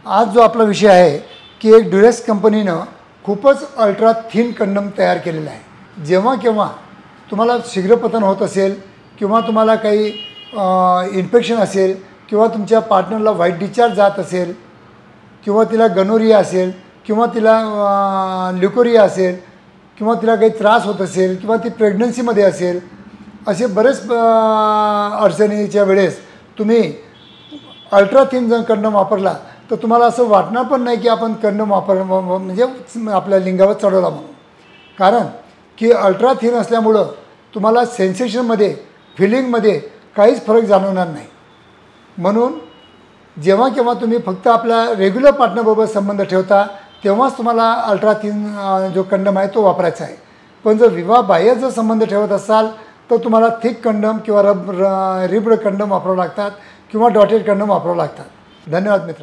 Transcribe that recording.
आज जो आपला विषय आहे की एक ड्युरेक्स कंपनीनं खूपच अल्ट्रा थिन कंडम तयार केलेला आहे। जेव्हा केव्हा तुम्हाला शीघ्रपतन होत असेल किंवा तुम्हाला काही इन्फेक्शन असेल किंवा तुमच्या पार्टनरला व्हाईट डिस्चार्ज जात असेल किंवा तिला गनोरिया असेल किंवा तिला ल्युकोरिया असेल किंवा तिला काही त्रास होत असेल किंवा ती प्रेग्नन्सीमध्ये असेल, असे बरेच अडचणीच्या वेळेस तुम्ही अल्ट्रा थिन जर कंडम वापरला तर तुम्हाला असं वाटणार पण नाही की आपण कंडम म्हणजे आपल्या लिंगावर चढवला म्हणून। कारण की अल्ट्रा थिन असल्यामुळं तुम्हाला सेन्सेशनमध्ये फिलिंगमध्ये काहीच फरक जाणवणार नाही। म्हणून जेव्हा केव्हा तुम्ही फक्त आपल्या रेग्युलर पार्टनरबरोबर संबंध ठेवता तेव्हाच तुम्हाला अल्ट्रा थिन जो कंडम आहे तो वापरायचा आहे। पण जर विवाहबाह्य जर संबंध ठेवत असाल तर तुम्हाला थिक कंडम किंवा रिब्ड कंडम वापरावं लागतात किंवा डॉटेड कंडम वापरावं लागतात। धन्यवाद मित्र।